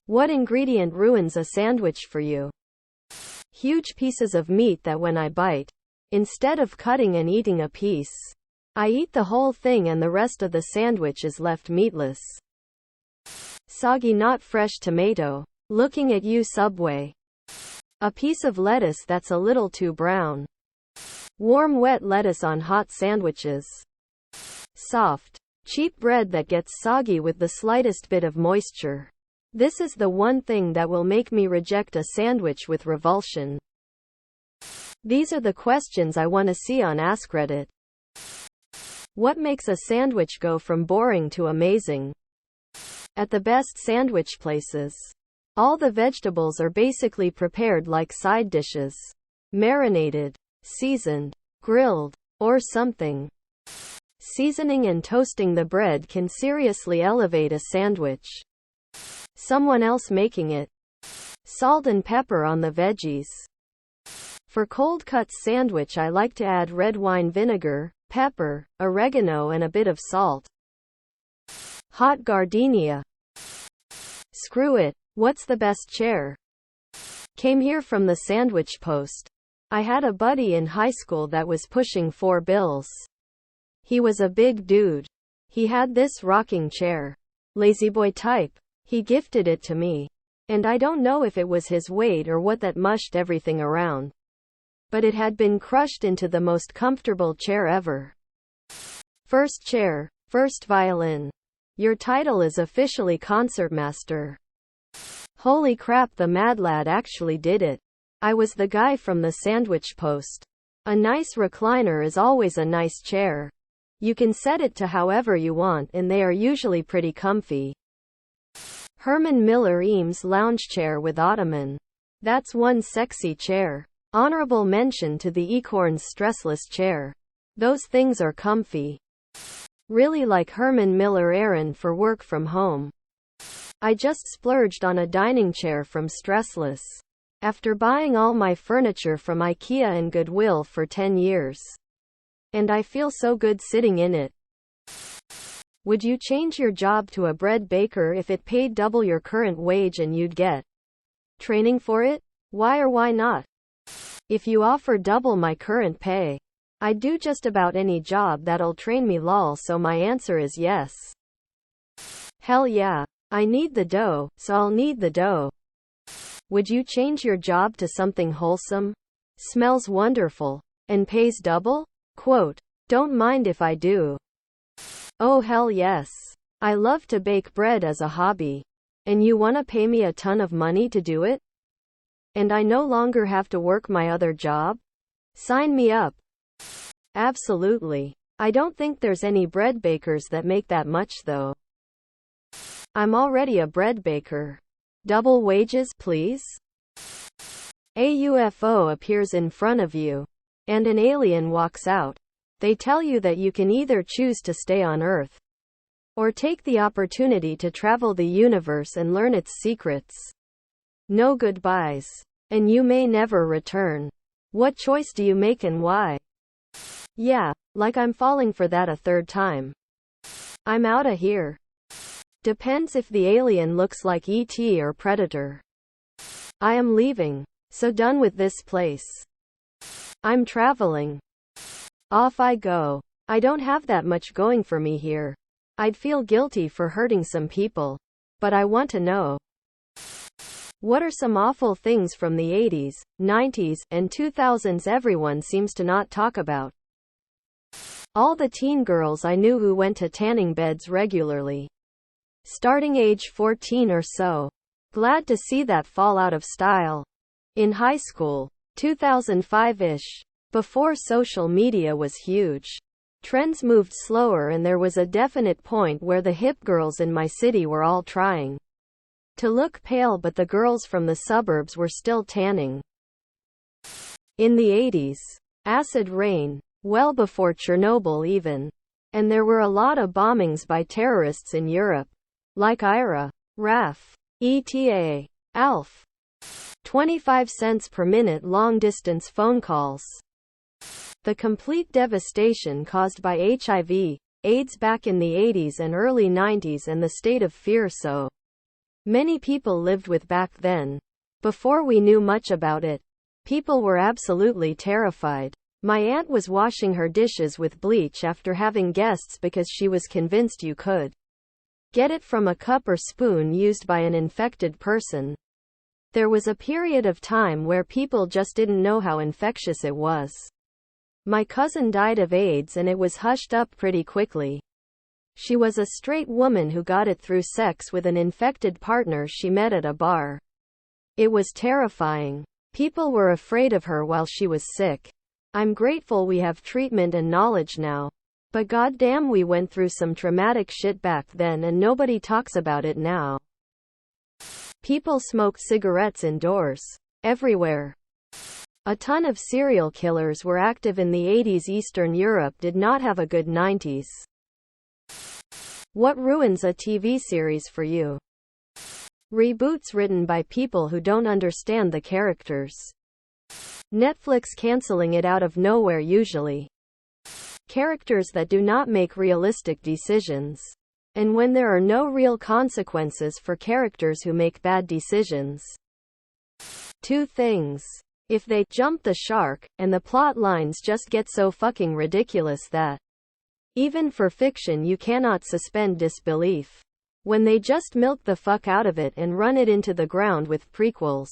What ingredient ruins a sandwich for you? Huge pieces of meat that when I bite, instead of cutting and eating a piece, I eat the whole thing and the rest of the sandwich is left meatless. Soggy not fresh tomato. Looking at you, Subway. A piece of lettuce that's a little too brown. Warm wet lettuce on hot sandwiches. Soft, cheap bread that gets soggy with the slightest bit of moisture. This is the one thing that will make me reject a sandwich with revulsion. These are the questions I want to see on AskReddit. What makes a sandwich go from boring to amazing? At the best sandwich places, all the vegetables are basically prepared like side dishes. Marinated, seasoned, grilled, or something. Seasoning and toasting the bread can seriously elevate a sandwich. Someone else making it. Salt and pepper on the veggies. For cold cuts sandwich I like to add red wine vinegar, pepper, oregano and a bit of salt. Hot gardenia. Screw it. What's the best chair? Came here from the Sandwich Post. I had a buddy in high school that was pushing 4 bills. He was a big dude. He had this rocking chair. Lazyboy type. He gifted it to me. And I don't know if it was his weight or what that mushed everything around. But it had been crushed into the most comfortable chair ever. First chair, first violin. Your title is officially concertmaster. Holy crap, the mad lad actually did it. I was the guy from the Sandwich Post. A nice recliner is always a nice chair. You can set it to however you want and they are usually pretty comfy. Herman Miller Eames lounge chair with ottoman. That's one sexy chair. Honorable mention to the Ecorns stressless chair. Those things are comfy. Really like Herman Miller Aaron for work from home. I just splurged on a dining chair from Stressless. After buying all my furniture from IKEA and Goodwill for 10 years. And I feel so good sitting in it. Would you change your job to a bread baker if it paid double your current wage and you'd get training for it? Why or why not? If you offer double my current pay, I'd do just about any job that'll train me lol, so my answer is yes. Hell yeah. I need the dough, so I'll need the dough. Would you change your job to something wholesome, smells wonderful, and pays double? Quote, don't mind if I do. Oh hell yes. I love to bake bread as a hobby. And you wanna pay me a ton of money to do it? And I no longer have to work my other job? Sign me up. Absolutely. I don't think there's any bread bakers that make that much though. I'm already a bread baker. Double wages, please? A UFO appears in front of you. And an alien walks out. They tell you that you can either choose to stay on Earth. Or take the opportunity to travel the universe and learn its secrets. No goodbyes. And you may never return. What choice do you make and why? Yeah, like I'm falling for that a third time. I'm outta here. Depends if the alien looks like E.T. or Predator. I am leaving. So done with this place. I'm traveling. Off I go. I don't have that much going for me here. I'd feel guilty for hurting some people. But I want to know. What are some awful things from the 80s, 90s, and 2000s everyone seems to not talk about? All the teen girls I knew who went to tanning beds regularly. Starting age 14 or so. Glad to see that fall out of style. In high school, 2005-ish, before social media was huge. Trends moved slower and there was a definite point where the hip girls in my city were all trying to look pale, but the girls from the suburbs were still tanning. In the 80s, acid rain, well before Chernobyl even. And there were a lot of bombings by terrorists in Europe. Like IRA, RAF, ETA, ALF. 25 cents per minute long-distance phone calls. The complete devastation caused by HIV, AIDS back in the 80s and early 90s and the state of fear. So many people lived with back then. Before we knew much about it, people were absolutely terrified. My aunt was washing her dishes with bleach after having guests because she was convinced you could get it from a cup or spoon used by an infected person. There was a period of time where people just didn't know how infectious it was. My cousin died of AIDS and it was hushed up pretty quickly. She was a straight woman who got it through sex with an infected partner she met at a bar. It was terrifying. People were afraid of her while she was sick. I'm grateful we have treatment and knowledge now. But goddamn, we went through some traumatic shit back then and nobody talks about it now. People smoked cigarettes indoors. Everywhere. A ton of serial killers were active in the 80s. Eastern Europe did not have a good 90s. What ruins a TV series for you? Reboots written by people who don't understand the characters. Netflix canceling it out of nowhere usually. Characters that do not make realistic decisions. And when there are no real consequences for characters who make bad decisions. Two things. If they jump the shark, and the plot lines just get so fucking ridiculous that even for fiction you cannot suspend disbelief. When they just milk the fuck out of it and run it into the ground with prequels,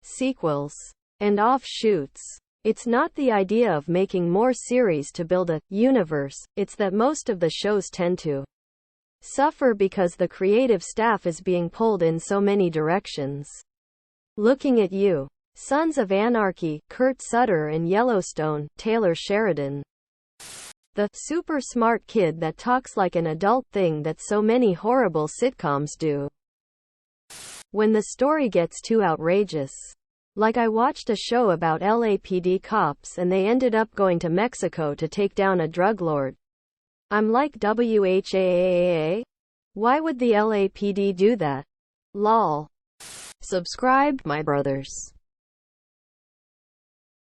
sequels, and offshoots. It's not the idea of making more series to build a universe, it's that most of the shows tend to suffer because the creative staff is being pulled in so many directions. Looking at you. Sons of Anarchy, Kurt Sutter, and Yellowstone, Taylor Sheridan. The super smart kid that talks like an adult thing that so many horrible sitcoms do. When the story gets too outrageous. Like I watched a show about LAPD cops and they ended up going to Mexico to take down a drug lord. I'm like, WHAAA? Why would the LAPD do that? Lol. Subscribe, my brothers.